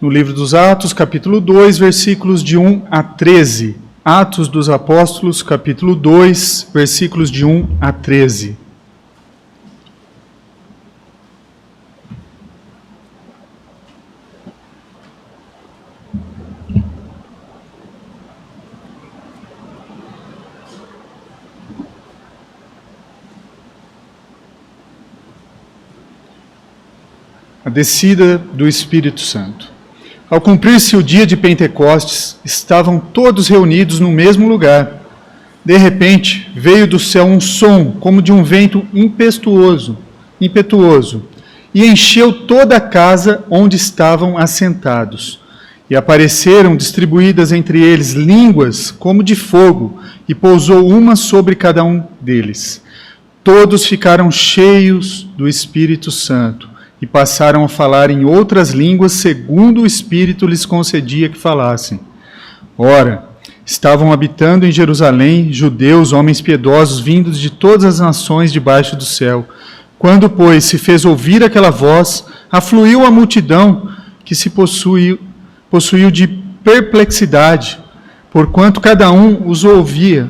no livro dos Atos, capítulo 2, versículos de 1 a 13. Atos dos Apóstolos, capítulo 2, versículos de 1 a 13. A descida do Espírito Santo. Ao cumprir-se o dia de Pentecostes, estavam todos reunidos no mesmo lugar. De repente, veio do céu um som, como de um vento impetuoso, e encheu toda a casa onde estavam assentados. E apareceram distribuídas entre eles línguas como de fogo, e pousou uma sobre cada um deles. Todos ficaram cheios do Espírito Santo, e passaram a falar em outras línguas, segundo o Espírito lhes concedia que falassem. Ora, estavam habitando em Jerusalém judeus, homens piedosos, vindos de todas as nações debaixo do céu. Quando, pois, se fez ouvir aquela voz, afluiu a multidão que se possuiu de perplexidade, porquanto cada um os ouvia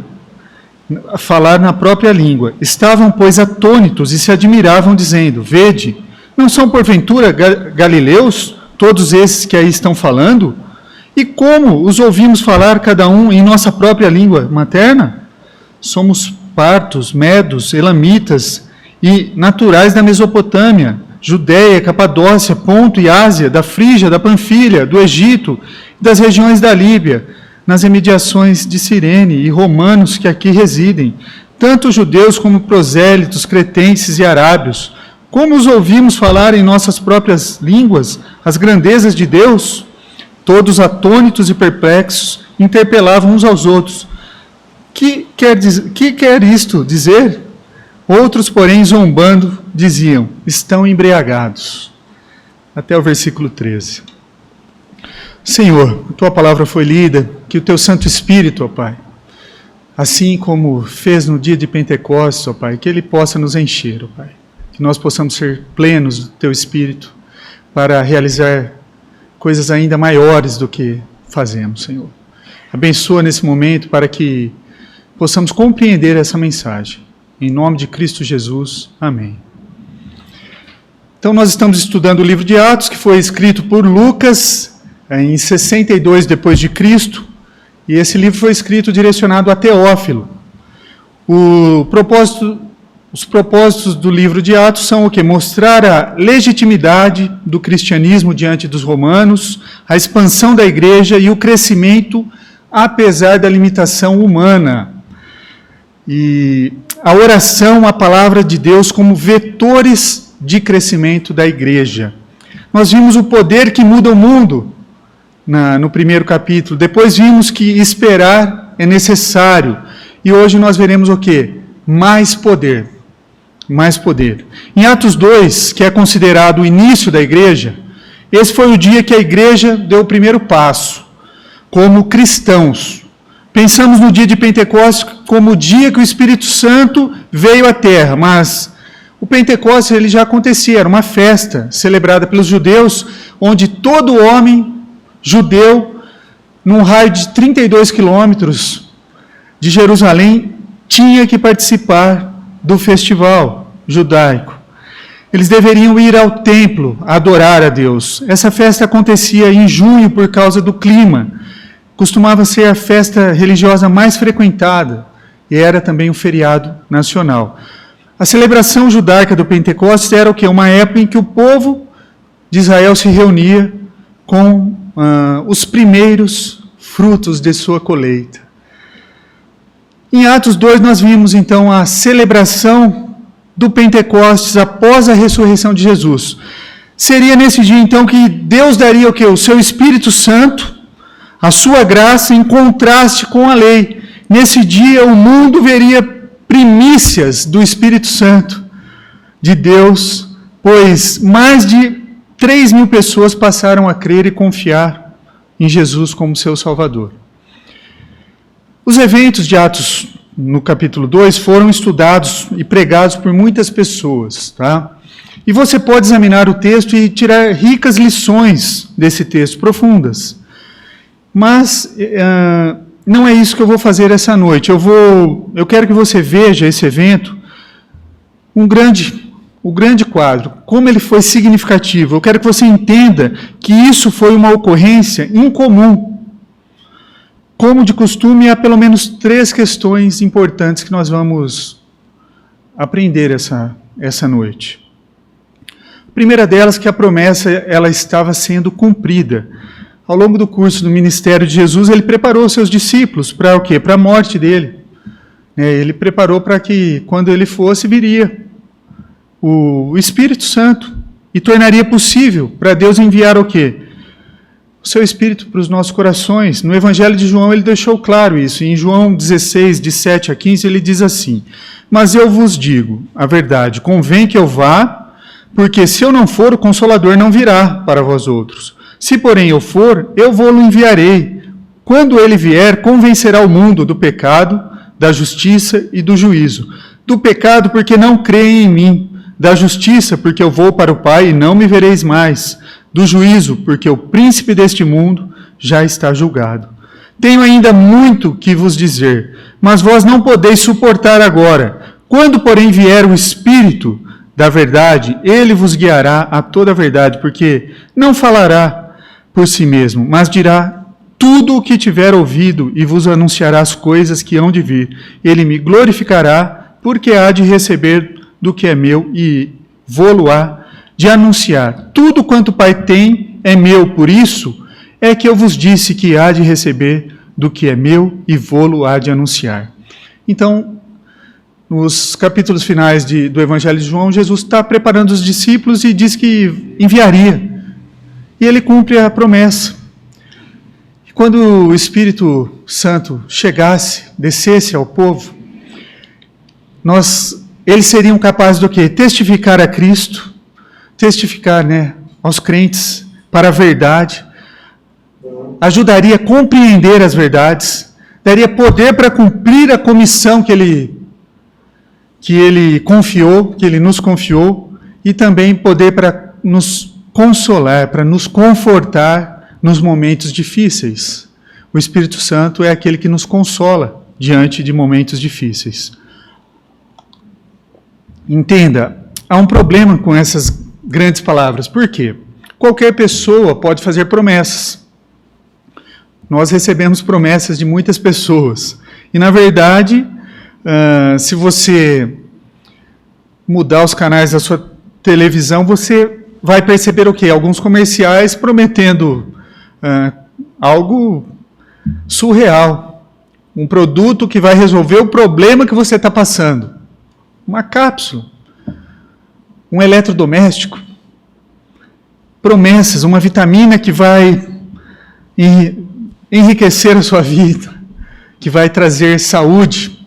falar na própria língua. Estavam, pois, atônitos e se admiravam, dizendo: Vede, não são porventura galileus todos esses que aí estão falando? E como os ouvimos falar cada um em nossa própria língua materna? Somos partos, medos, elamitas e naturais da Mesopotâmia, Judéia, Capadócia, Ponto e Ásia, da Frígia, da Panfilha, do Egito e das regiões da Líbia, nas imediações de Cirene, e romanos que aqui residem, tanto judeus como prosélitos, cretenses e arábios. Como os ouvimos falar em nossas próprias línguas as grandezas de Deus? Todos atônitos e perplexos interpelavam uns aos outros. Que quer isto dizer? Outros, porém, zombando, diziam: estão embriagados. Até o versículo 13. Senhor, a tua palavra foi lida, que o teu Santo Espírito, ó Pai, assim como fez no dia de Pentecostes, ó Pai, que ele possa nos encher, ó Pai. Que nós possamos ser plenos do Teu Espírito para realizar coisas ainda maiores do que fazemos, Senhor. Abençoa nesse momento para que possamos compreender essa mensagem. Em nome de Cristo Jesus. Amém. Então nós estamos estudando o livro de Atos, que foi escrito por Lucas em 62 depois de Cristo, e esse livro foi escrito direcionado a Teófilo. Os propósitos do livro de Atos são o quê? Mostrar a legitimidade do cristianismo diante dos romanos, a expansão da igreja e o crescimento apesar da limitação humana. E a oração, a palavra de Deus como vetores de crescimento da igreja. Nós vimos o poder que muda o mundo no primeiro capítulo. Depois vimos que esperar é necessário. E hoje nós veremos o quê? Mais poder. Mais poder. Em Atos 2, que é considerado o início da igreja, esse foi o dia que a igreja deu o primeiro passo, como cristãos. Pensamos no dia de Pentecostes como o dia que o Espírito Santo veio à terra, mas o Pentecostes ele já acontecia, era uma festa celebrada pelos judeus, onde todo homem judeu, num raio de 32 quilômetros de Jerusalém, tinha que participar do festival judaico. Eles deveriam ir ao templo adorar a Deus. Essa festa acontecia em junho por causa do clima. Costumava ser a festa religiosa mais frequentada e era também um feriado nacional. A celebração judaica do Pentecostes era o quê? Uma época em que o povo de Israel se reunia com os primeiros frutos de sua colheita. Em Atos 2 nós vimos então a celebração do Pentecostes após a ressurreição de Jesus. Seria nesse dia então que Deus daria o quê? O seu Espírito Santo, a sua graça em contraste com a lei. Nesse dia o mundo veria primícias do Espírito Santo de Deus, pois mais de 3.000 pessoas passaram a crer e confiar em Jesus como seu Salvador. Os eventos de Atos, no capítulo 2, foram estudados e pregados por muitas pessoas, tá? E você pode examinar o texto e tirar ricas lições desse texto, profundas. Mas não é isso que eu vou fazer essa noite. Eu quero que você veja esse evento, o grande quadro, como ele foi significativo. Eu quero que você entenda que isso foi uma ocorrência incomum. Como de costume, há pelo menos 3 questões importantes que nós vamos aprender essa noite. A primeira delas, que a promessa ela estava sendo cumprida. Ao longo do curso do ministério de Jesus, ele preparou seus discípulos para o quê? Para a morte dele. Ele preparou para que, quando ele fosse, viria o Espírito Santo e tornaria possível para Deus enviar o quê? O seu Espírito para os nossos corações. No Evangelho de João ele deixou claro isso. Em João 16, de 7 a 15, ele diz assim: mas eu vos digo a verdade, convém que eu vá, porque se eu não for, o Consolador não virá para vós outros. Se porém eu for, eu vou-lo enviarei. Quando ele vier, convencerá o mundo do pecado, da justiça e do juízo. Do pecado, porque não creem em mim. Da justiça, porque eu vou para o Pai e não me vereis mais. Do juízo, porque o príncipe deste mundo já está julgado. Tenho ainda muito que vos dizer, mas vós não podeis suportar agora. Quando, porém, vier o Espírito da verdade, ele vos guiará a toda a verdade, porque não falará por si mesmo, mas dirá tudo o que tiver ouvido e vos anunciará as coisas que hão de vir. Ele me glorificará, porque há de receber do que é meu e vô-lo-á de anunciar. Tudo quanto o Pai tem é meu, por isso é que eu vos disse que há de receber do que é meu e vô-lo-á de anunciar. Então, nos capítulos finais do Evangelho de João, Jesus está preparando os discípulos e diz que enviaria. E ele cumpre a promessa. E quando o Espírito Santo chegasse, descesse ao povo, eles seriam capazes do quê? Testificar a Cristo, testificar, aos crentes para a verdade, ajudaria a compreender as verdades, daria poder para cumprir a comissão que ele confiou, que ele nos confiou, e também poder para nos consolar, para nos confortar nos momentos difíceis. O Espírito Santo é aquele que nos consola diante de momentos difíceis. Entenda, há um problema com essas grandes palavras. Por quê? Qualquer pessoa pode fazer promessas. Nós recebemos promessas de muitas pessoas. E, na verdade, se você mudar os canais da sua televisão, você vai perceber o quê? Alguns comerciais prometendo algo surreal. Um produto que vai resolver o problema que você está passando. Uma cápsula. Um eletrodoméstico. Promessas, uma vitamina que vai enriquecer a sua vida, que vai trazer saúde.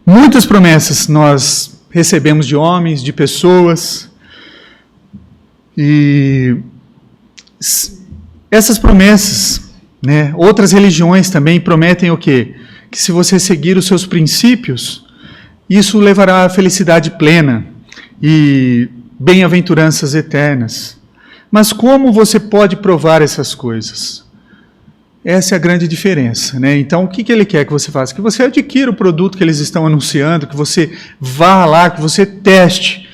Muitas promessas nós recebemos de homens, de pessoas, e essas promessas, outras religiões também prometem o quê? Que se você seguir os seus princípios, isso levará à felicidade plena e bem-aventuranças eternas. Mas como você pode provar essas coisas? Essa é a grande diferença, Então, o que ele quer que você faça? Que você adquira o produto que eles estão anunciando, que você vá lá, que você teste.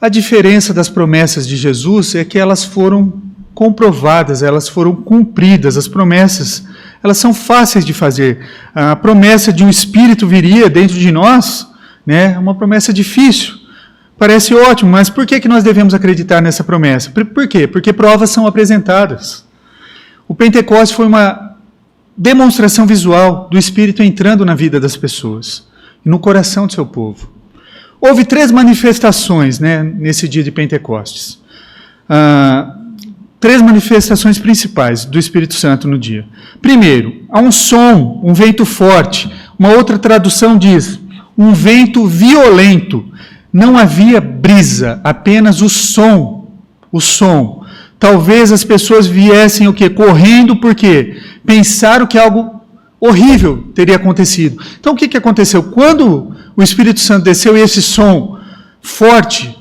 A diferença das promessas de Jesus é que elas foram comprovadas, elas foram cumpridas. As promessas, elas são fáceis de fazer. A promessa de um Espírito viria dentro de nós, é uma promessa difícil. Parece ótimo, mas por que nós devemos acreditar nessa promessa? Por quê? Porque provas são apresentadas. O Pentecostes foi uma demonstração visual do Espírito entrando na vida das pessoas, no coração do seu povo. Houve 3 manifestações, nesse dia de Pentecostes. 3 manifestações principais do Espírito Santo no dia. Primeiro, há um som, um vento forte. Uma outra tradução diz, um vento violento. Não havia brisa, apenas o som. O som. Talvez as pessoas viessem o quê? Correndo, por quê? Pensaram que algo horrível teria acontecido. Então, o que aconteceu? Quando o Espírito Santo desceu e esse som forte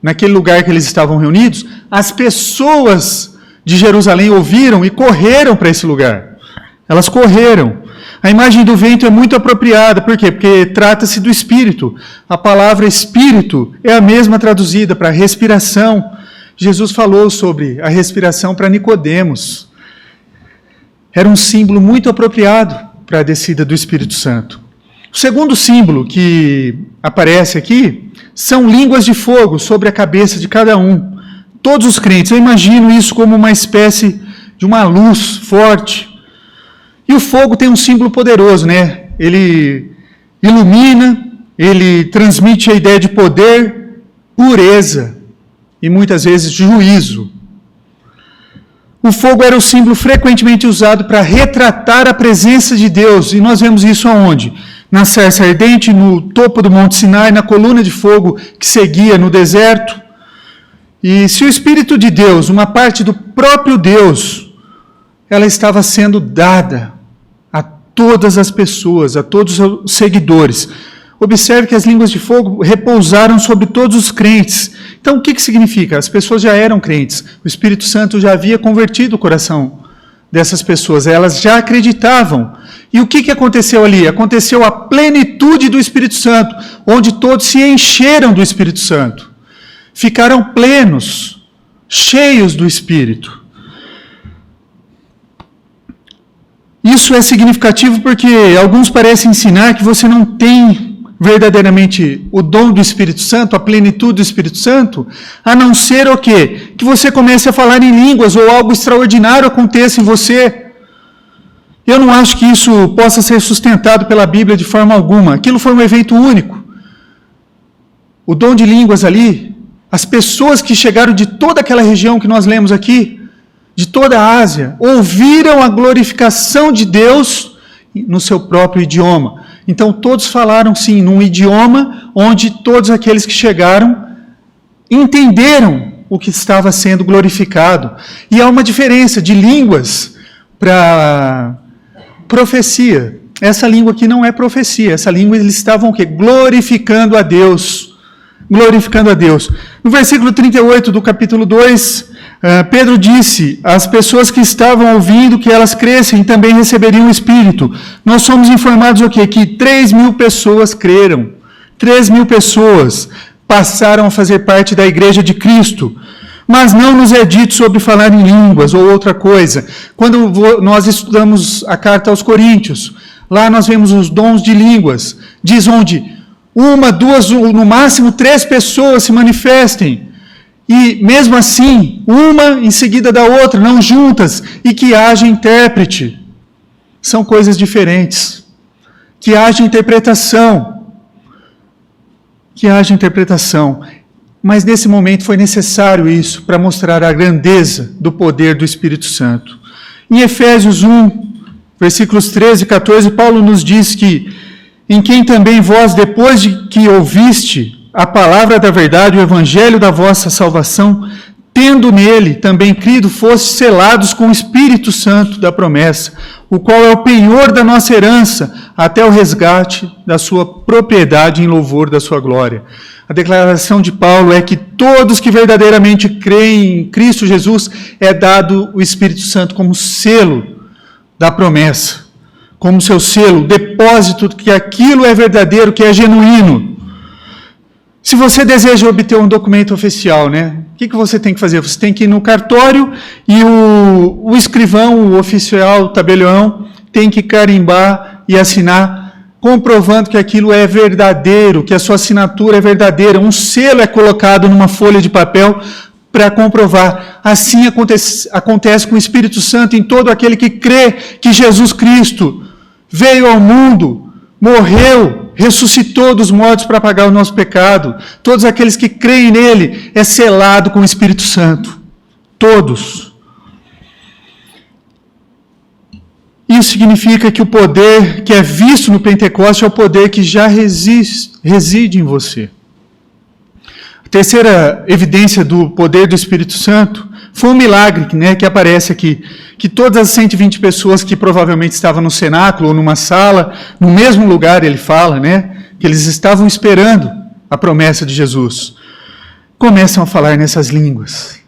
naquele lugar que eles estavam reunidos, as pessoas de Jerusalém ouviram e correram para esse lugar. Elas correram. A imagem do vento é muito apropriada. Por quê? Porque trata-se do espírito. A palavra espírito é a mesma traduzida para respiração. Jesus falou sobre a respiração para Nicodemos. Era um símbolo muito apropriado para a descida do Espírito Santo. O segundo símbolo que aparece aqui são línguas de fogo sobre a cabeça de cada um. Todos os crentes, eu imagino isso como uma espécie de uma luz forte. E o fogo tem um símbolo poderoso, né? Ele ilumina, ele transmite a ideia de poder, pureza e muitas vezes juízo. O fogo era o símbolo frequentemente usado para retratar a presença de Deus. E nós vemos isso aonde? Na sarça ardente, no topo do Monte Sinai, na coluna de fogo que seguia no deserto. E se o Espírito de Deus, uma parte do próprio Deus, ela estava sendo dada a todas as pessoas, a todos os seguidores. Observe que as línguas de fogo repousaram sobre todos os crentes. Então, o que significa? As pessoas já eram crentes. O Espírito Santo já havia convertido o coração dessas pessoas. Elas já acreditavam. E o que aconteceu ali? Aconteceu a plenitude do Espírito Santo, onde todos se encheram do Espírito Santo. Ficaram plenos, cheios do Espírito. Isso é significativo porque alguns parecem ensinar que você não tem verdadeiramente o dom do Espírito Santo, a plenitude do Espírito Santo, a não ser o quê? Que você comece a falar em línguas ou algo extraordinário aconteça em você. Eu não acho que isso possa ser sustentado pela Bíblia de forma alguma. Aquilo foi um evento único. O dom de línguas ali, as pessoas que chegaram de toda aquela região que nós lemos aqui, de toda a Ásia, ouviram a glorificação de Deus no seu próprio idioma. Então todos falaram sim, num idioma onde todos aqueles que chegaram entenderam o que estava sendo glorificado. E há uma diferença de línguas para profecia. Essa língua aqui não é profecia, essa língua eles estavam o quê? Glorificando a Deus. Glorificando a Deus. No versículo 38 do capítulo 2, Pedro disse às pessoas que estavam ouvindo que elas crescem e também receberiam o Espírito. Nós somos informados o quê? Que 3.000 pessoas creram. 3.000 pessoas passaram a fazer parte da igreja de Cristo. Mas não nos é dito sobre falar em línguas ou outra coisa. Quando nós estudamos a carta aos Coríntios, lá nós vemos os dons de línguas. Diz onde 1, 2, no máximo 3 pessoas se manifestem. E mesmo assim, uma em seguida da outra, não juntas, e que haja intérprete. São coisas diferentes. Que haja interpretação. Que haja interpretação. Mas nesse momento foi necessário isso para mostrar a grandeza do poder do Espírito Santo. Em Efésios 1, versículos 13 e 14, Paulo nos diz que em quem também vós, depois de que ouviste a palavra da verdade, o evangelho da vossa salvação, tendo nele também crido, fostes selados com o Espírito Santo da promessa, o qual é o penhor da nossa herança, até o resgate da sua propriedade em louvor da sua glória. A declaração de Paulo é que todos que verdadeiramente creem em Cristo Jesus é dado o Espírito Santo como selo da promessa, como seu selo, depósito que aquilo é verdadeiro, que é genuíno. Se você deseja obter um documento oficial, né? O que você tem que fazer? Você tem que ir no cartório e o escrivão, o oficial, o tabelião, tem que carimbar e assinar, comprovando que aquilo é verdadeiro, que a sua assinatura é verdadeira. Um selo é colocado numa folha de papel para comprovar. Assim acontece com o Espírito Santo em todo aquele que crê que Jesus Cristo veio ao mundo, morreu, ressuscitou dos mortos para pagar o nosso pecado. Todos aqueles que creem nele é selado com o Espírito Santo. Todos. Isso significa que o poder que é visto no Pentecostes é o poder que já reside em você. A terceira evidência do poder do Espírito Santo foi um milagre, né, que aparece aqui. Que todas as 120 pessoas que provavelmente estavam no cenáculo ou numa sala, no mesmo lugar ele fala, né, que eles estavam esperando a promessa de Jesus. começam a falar nessas línguas.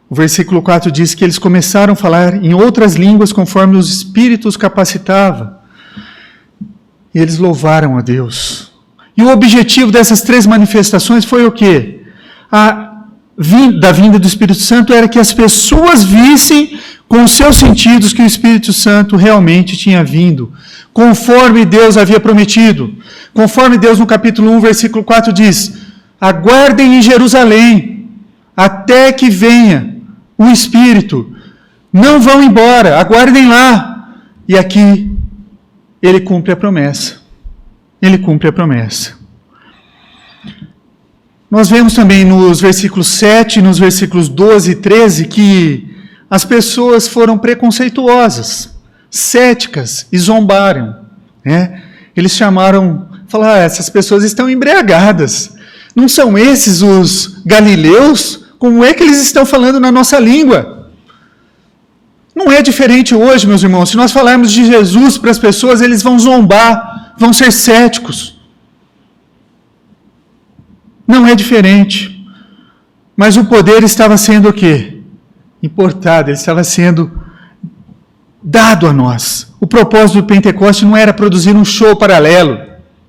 O versículo 4 diz que eles começaram a falar em outras línguas conforme os Espíritos capacitavam. E eles louvaram a Deus. E o objetivo dessas 3 manifestações foi o quê? Da vinda do Espírito Santo era que as pessoas vissem com os seus sentidos que o Espírito Santo realmente tinha vindo, conforme Deus havia prometido. Conforme Deus no capítulo 1, versículo 4 diz: aguardem em Jerusalém, até que venha o Espírito. Não vão embora, aguardem lá. E aqui, ele cumpre a promessa. Ele cumpre a promessa. Nós vemos também nos versículos 7, nos versículos 12 e 13, que as pessoas foram preconceituosas, céticas e zombaram. Né? Eles falaram, essas pessoas estão embriagadas. Não são esses os galileus? Como é que eles estão falando na nossa língua? Não é diferente hoje, meus irmãos. Se nós falarmos de Jesus para as pessoas, eles vão zombar, vão ser céticos. Não é diferente. Mas o poder estava sendo o quê? Importado, ele estava sendo dado a nós. O propósito do Pentecoste não era produzir um show paralelo,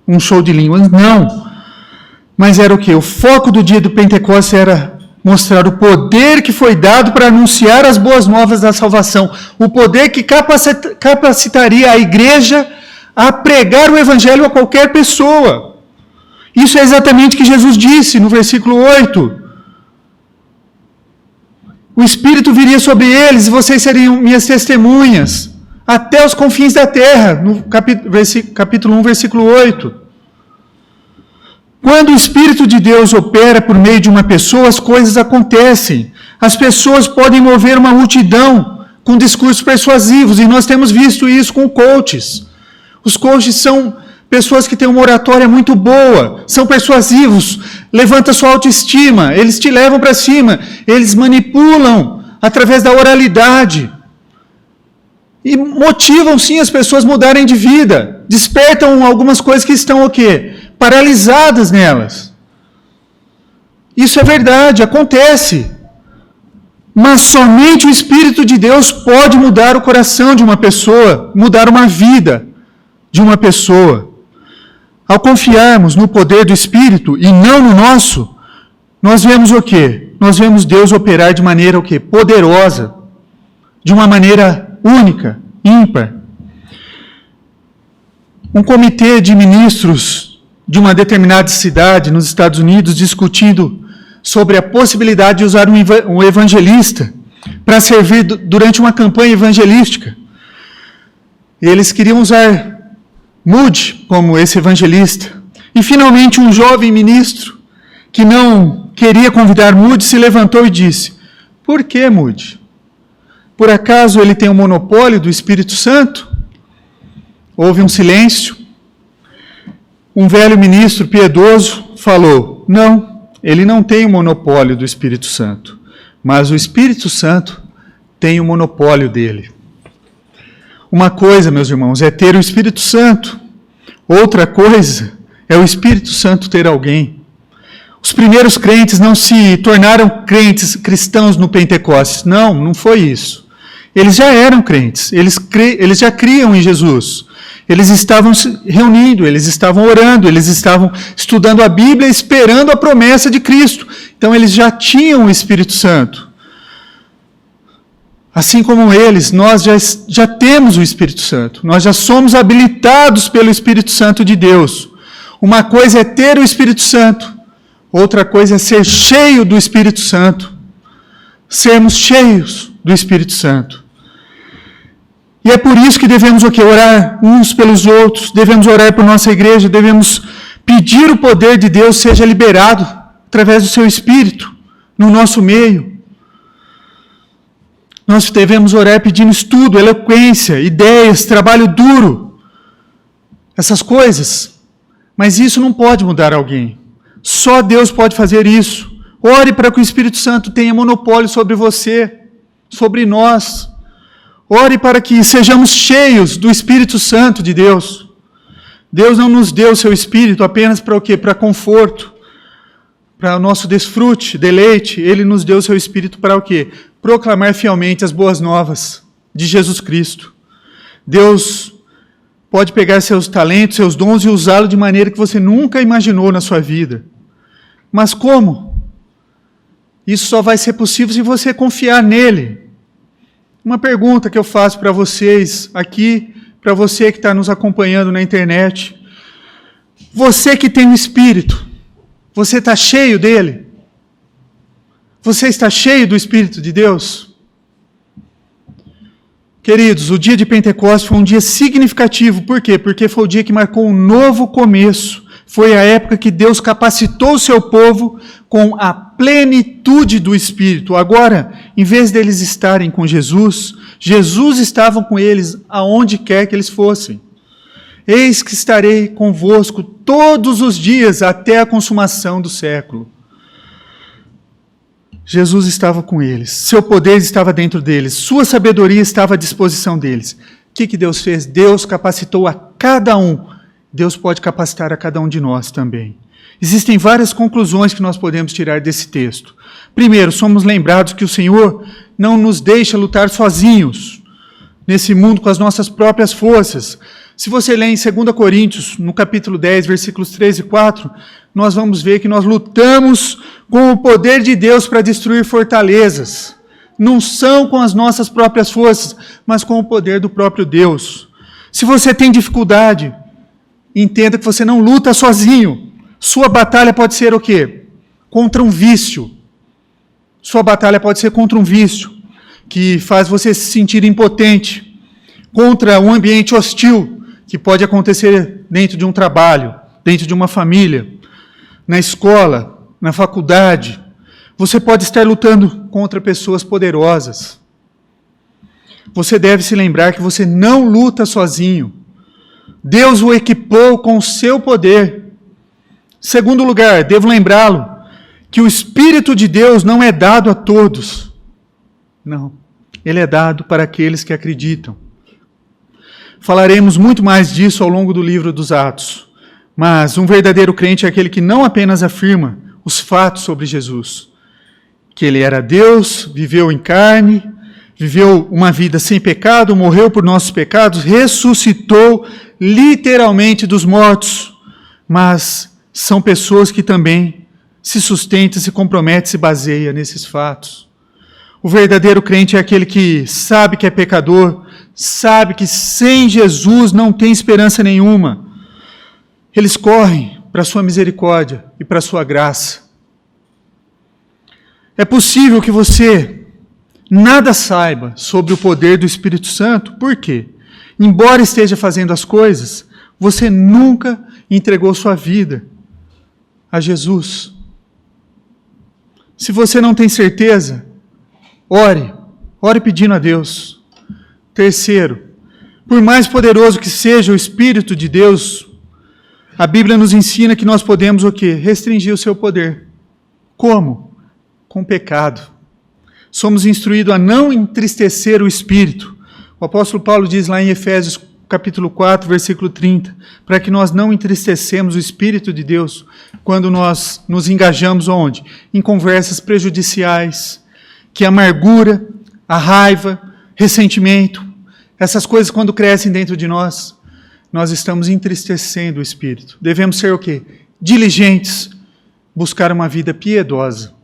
um show de línguas, não. Mas era o quê? O foco do dia do Pentecoste era mostrar o poder que foi dado para anunciar as boas novas da salvação. O poder que capacitaria a igreja a pregar o evangelho a qualquer pessoa. Isso é exatamente o que Jesus disse no versículo 8. O Espírito viria sobre eles e vocês seriam minhas testemunhas até os confins da terra, no capítulo 1, versículo 8. Quando o Espírito de Deus opera por meio de uma pessoa, as coisas acontecem. As pessoas podem mover uma multidão com discursos persuasivos, e nós temos visto isso com coaches. Os coaches são pessoas que têm uma oratória muito boa, são persuasivos, levantam sua autoestima, eles te levam para cima, eles manipulam através da oralidade. E motivam sim as pessoas a mudarem de vida, despertam algumas coisas que estão o quê? Paralisadas nelas. Isso é verdade, acontece. Mas somente o Espírito de Deus pode mudar o coração de uma pessoa, mudar uma vida de uma pessoa. Ao confiarmos no poder do Espírito e não no nosso, nós vemos o quê? Nós vemos Deus operar de maneira o quê? Poderosa, de uma maneira única, ímpar. Um comitê de ministros de uma determinada cidade nos Estados Unidos discutindo sobre a possibilidade de usar um evangelista para servir durante uma campanha evangelística. Eles queriam usar Moody como esse evangelista. E finalmente um jovem ministro que não queria convidar Moody se levantou e disse: por que Moody? Por acaso ele tem o monopólio do Espírito Santo? Houve um silêncio. Um velho ministro piedoso falou: não, ele não tem o monopólio do Espírito Santo, mas o Espírito Santo tem o monopólio dele. Uma coisa, meus irmãos, é ter o Espírito Santo. Outra coisa é o Espírito Santo ter alguém. Os primeiros crentes não se tornaram cristãos no Pentecostes. Não foi isso. Eles já eram crentes, eles já criam em Jesus. Eles estavam se reunindo, eles estavam orando, eles estavam estudando a Bíblia, esperando a promessa de Cristo. Então eles já tinham o Espírito Santo. Assim como eles, nós já temos o Espírito Santo. Nós já somos habilitados pelo Espírito Santo de Deus. Uma coisa é ter o Espírito Santo, outra coisa é ser cheio do Espírito Santo. Sermos cheios do Espírito Santo. E é por isso que devemos o quê? Orar uns pelos outros, devemos orar por nossa igreja, devemos pedir o poder de Deus seja liberado através do seu Espírito no nosso meio. Nós devemos orar pedindo estudo, eloquência, ideias, trabalho duro, essas coisas. Mas isso não pode mudar alguém. Só Deus pode fazer isso. Ore para que o Espírito Santo tenha monopólio sobre você, sobre nós. Ore para que sejamos cheios do Espírito Santo de Deus. Deus não nos deu o seu Espírito apenas para o quê? Para conforto, para o nosso desfrute, deleite, Ele nos deu o seu Espírito para o quê? Proclamar fielmente as boas novas de Jesus Cristo. Deus pode pegar seus talentos, seus dons e usá-lo de maneira que você nunca imaginou na sua vida. Mas como? Isso só vai ser possível se você confiar nele. Uma pergunta que eu faço para vocês aqui, para você que está nos acompanhando na internet. Você que tem o Espírito, você está cheio dele? Você está cheio do Espírito de Deus? Queridos, o dia de Pentecostes foi um dia significativo. Por quê? Porque foi o dia que marcou um novo começo. Foi a época que Deus capacitou o seu povo com a plenitude do Espírito. Agora, em vez deles estarem com Jesus, Jesus estava com eles aonde quer que eles fossem. Eis que estarei convosco todos os dias até a consumação do século. Jesus estava com eles, seu poder estava dentro deles, sua sabedoria estava à disposição deles. O que Deus fez? Deus capacitou a cada um. Deus pode capacitar a cada um de nós também. Existem várias conclusões que nós podemos tirar desse texto. Primeiro, somos lembrados que o Senhor não nos deixa lutar sozinhos nesse mundo com as nossas próprias forças. Se você ler em 2 Coríntios, no capítulo 10, versículos 3 e 4, nós vamos ver que nós lutamos com o poder de Deus para destruir fortalezas. Não são com as nossas próprias forças, mas com o poder do próprio Deus. Se você tem dificuldade, entenda que você não luta sozinho. Sua batalha pode ser o quê? Contra um vício. Sua batalha pode ser contra um vício, que faz você se sentir impotente. Contra um ambiente hostil, que pode acontecer dentro de um trabalho, dentro de uma família, na escola, na faculdade. Você pode estar lutando contra pessoas poderosas. Você deve se lembrar que você não luta sozinho. Deus o equipou com o seu poder. Segundo lugar, devo lembrá-lo que o Espírito de Deus não é dado a todos. Não, ele é dado para aqueles que acreditam. Falaremos muito mais disso ao longo do livro dos Atos. Mas um verdadeiro crente é aquele que não apenas afirma os fatos sobre Jesus, que ele era Deus, viveu em carne, viveu uma vida sem pecado, morreu por nossos pecados, ressuscitou literalmente dos mortos, mas são pessoas que também se sustentam, se comprometem, se baseiam nesses fatos. O verdadeiro crente é aquele que sabe que é pecador, sabe que sem Jesus não tem esperança nenhuma. Eles correm para a sua misericórdia e para a sua graça. É possível que você nada saiba sobre o poder do Espírito Santo. Por quê? Embora esteja fazendo as coisas, você nunca entregou sua vida a Jesus. Se você não tem certeza, ore pedindo a Deus. Terceiro, por mais poderoso que seja o Espírito de Deus, a Bíblia nos ensina que nós podemos o quê? Restringir o seu poder. Como? Com pecado. Somos instruídos a não entristecer o Espírito. O apóstolo Paulo diz lá em Efésios capítulo 4, versículo 30, para que nós não entristecemos o Espírito de Deus quando nós nos engajamos onde? Em conversas prejudiciais, que a amargura, a raiva, ressentimento, essas coisas quando crescem dentro de nós, nós estamos entristecendo o Espírito. Devemos ser o quê? Diligentes, buscar uma vida piedosa.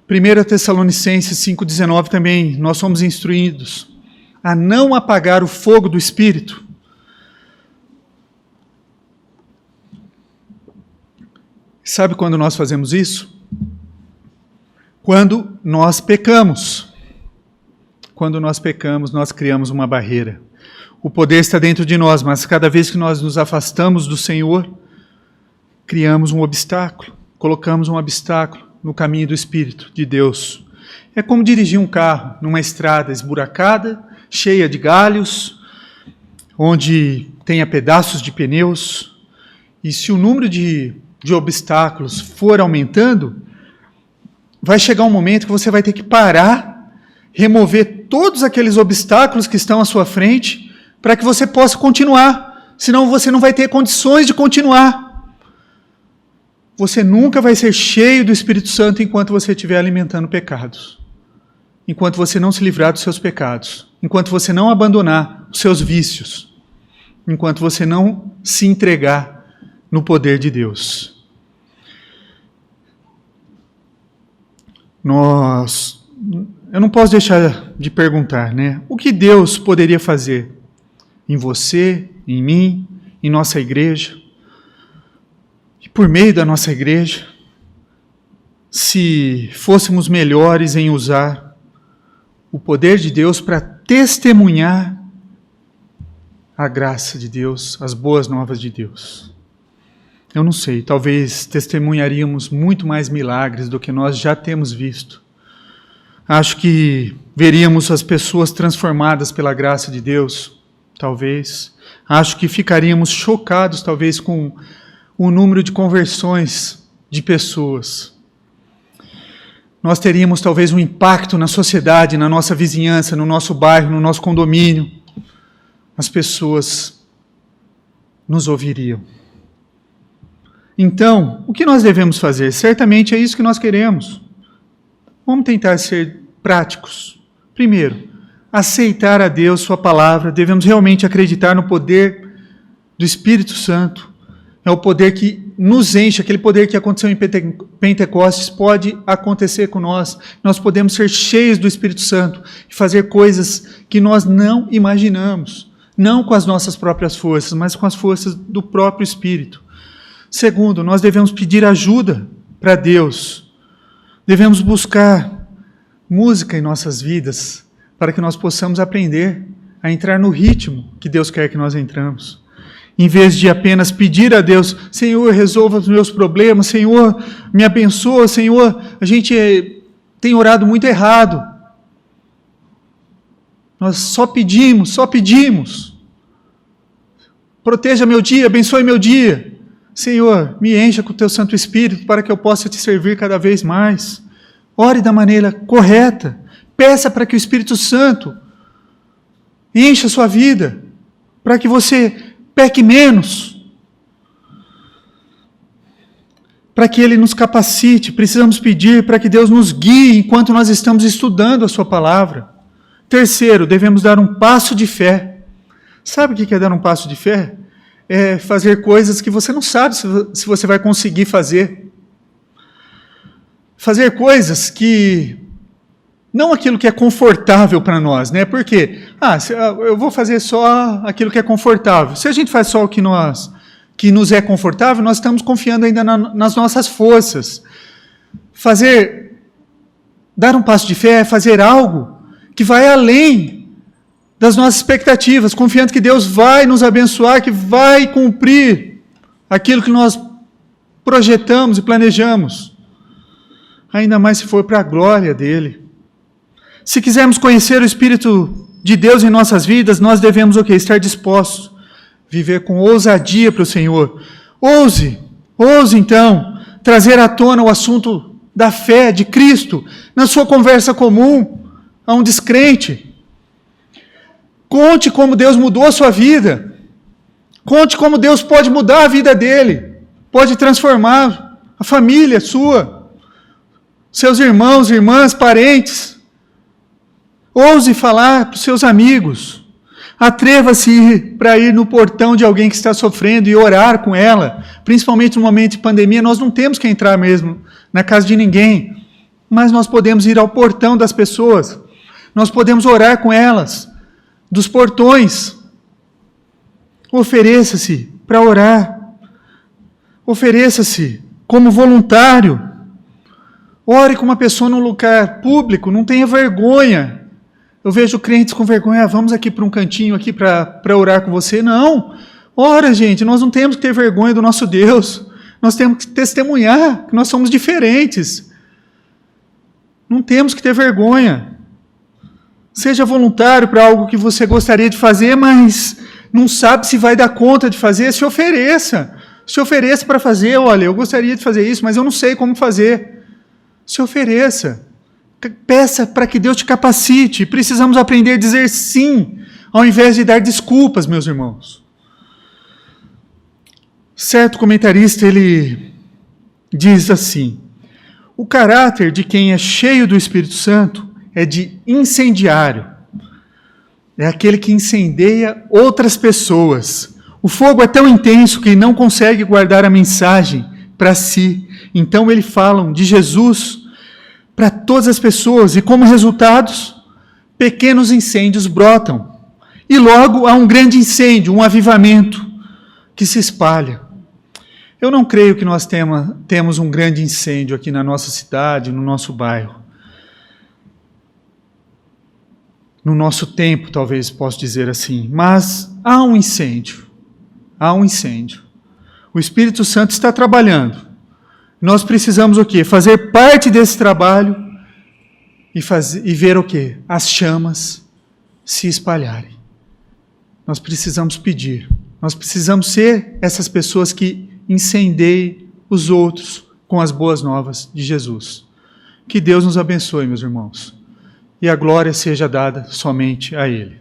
1 Tessalonicenses 5,19 também, nós somos instruídos a não apagar o fogo do Espírito. Sabe quando nós fazemos isso? Quando nós pecamos. Quando nós pecamos, nós criamos uma barreira. O poder está dentro de nós, mas cada vez que nós nos afastamos do Senhor, criamos um obstáculo, colocamos um obstáculo no caminho do Espírito de Deus. É como dirigir um carro numa estrada esburacada, cheia de galhos, onde tenha pedaços de pneus, e se o número de obstáculos for aumentando, vai chegar um momento que você vai ter que parar, remover todos aqueles obstáculos que estão à sua frente, para que você possa continuar, senão você não vai ter condições de continuar. você nunca vai ser cheio do Espírito Santo enquanto você estiver alimentando pecados. Enquanto você não se livrar dos seus pecados. Enquanto você não abandonar os seus vícios. Enquanto você não se entregar no poder de Deus. Eu não posso deixar de perguntar, né? O que Deus poderia fazer em você, em mim, em nossa igreja, e por meio da nossa igreja, se fôssemos melhores em usar o poder de Deus para testemunhar a graça de Deus, as boas novas de Deus. Eu não sei, talvez testemunharíamos muito mais milagres do que nós já temos visto. Acho que veríamos as pessoas transformadas pela graça de Deus, talvez. Acho que ficaríamos chocados, talvez, com o número de conversões de pessoas. Nós teríamos, talvez, um impacto na sociedade, na nossa vizinhança, no nosso bairro, no nosso condomínio. As pessoas nos ouviriam. Então, o que nós devemos fazer? Certamente é isso que nós queremos. Vamos tentar ser práticos. Primeiro, aceitar a Deus, sua palavra. Devemos realmente acreditar no poder do Espírito Santo. É o poder que nos enche, aquele poder que aconteceu em Pentecostes pode acontecer com nós. Nós podemos ser cheios do Espírito Santo e fazer coisas que nós não imaginamos. Não com as nossas próprias forças, mas com as forças do próprio Espírito. Segundo, nós devemos pedir ajuda para Deus. Devemos buscar música em nossas vidas para que nós possamos aprender a entrar no ritmo que Deus quer que nós entramos. Em vez de apenas pedir a Deus, Senhor, resolva os meus problemas, Senhor, me abençoa, Senhor, a gente tem orado muito errado. Nós só pedimos. Proteja meu dia, abençoe meu dia. Senhor, me encha com o teu Santo Espírito para que eu possa te servir cada vez mais. Ore da maneira correta. Peça para que o Espírito Santo encha a sua vida, para que você peque menos, para que Ele nos capacite. Precisamos pedir para que Deus nos guie enquanto nós estamos estudando a sua palavra. Terceiro, devemos dar um passo de fé. Sabe o que é dar um passo de fé? É fazer coisas que você não sabe se você vai conseguir fazer. Fazer coisas que... não aquilo que é confortável para nós, né? Por quê? Eu vou fazer só aquilo que é confortável. Se a gente faz só o que nos é confortável, nós estamos confiando ainda nas nossas forças. Dar um passo de fé é fazer algo que vai além das nossas expectativas, confiando que Deus vai nos abençoar, que vai cumprir aquilo que nós projetamos e planejamos. Ainda mais se for para a glória dEle. Se quisermos conhecer o Espírito de Deus em nossas vidas, nós devemos o quê? Estar dispostos, viver com ousadia para o Senhor. Ouse então, trazer à tona o assunto da fé de Cristo na sua conversa comum a um descrente. Conte como Deus mudou a sua vida. Conte como Deus pode mudar a vida dele. Pode transformar a família sua, seus irmãos, irmãs, parentes. Ouse falar para os seus amigos. Atreva-se para ir no portão de alguém que está sofrendo e orar com ela. Principalmente no momento de pandemia, nós não temos que entrar mesmo na casa de ninguém. Mas nós podemos ir ao portão das pessoas. Nós podemos orar com elas. Dos portões. Ofereça-se para orar. Ofereça-se como voluntário. Ore com uma pessoa num lugar público, não tenha vergonha. Eu vejo crentes com vergonha, vamos aqui para um cantinho aqui para orar com você. Não. Ora, gente, nós não temos que ter vergonha do nosso Deus. Nós temos que testemunhar que nós somos diferentes. Não temos que ter vergonha. Seja voluntário para algo que você gostaria de fazer, mas não sabe se vai dar conta de fazer, se ofereça. Se ofereça para fazer. Olha, eu gostaria de fazer isso, mas eu não sei como fazer. Se ofereça. Peça para que Deus te capacite. Precisamos aprender a dizer sim, ao invés de dar desculpas, meus irmãos. Certo comentarista, ele diz assim: o caráter de quem é cheio do Espírito Santo é de incendiário. É aquele que incendeia outras pessoas. O fogo é tão intenso que não consegue guardar a mensagem para si. Então eles falam de Jesus para todas as pessoas e, como resultados, pequenos incêndios brotam. E logo há um grande incêndio, um avivamento que se espalha. Eu não creio que nós temos um grande incêndio aqui na nossa cidade, no nosso bairro. No nosso tempo, talvez posso dizer assim. Mas há um incêndio. Há um incêndio. O Espírito Santo está trabalhando. Nós precisamos o quê? Fazer parte desse trabalho e ver o quê? As chamas se espalharem. Nós precisamos pedir. Nós precisamos ser essas pessoas que incendeiem os outros com as boas novas de Jesus. Que Deus nos abençoe, meus irmãos. E a glória seja dada somente a Ele.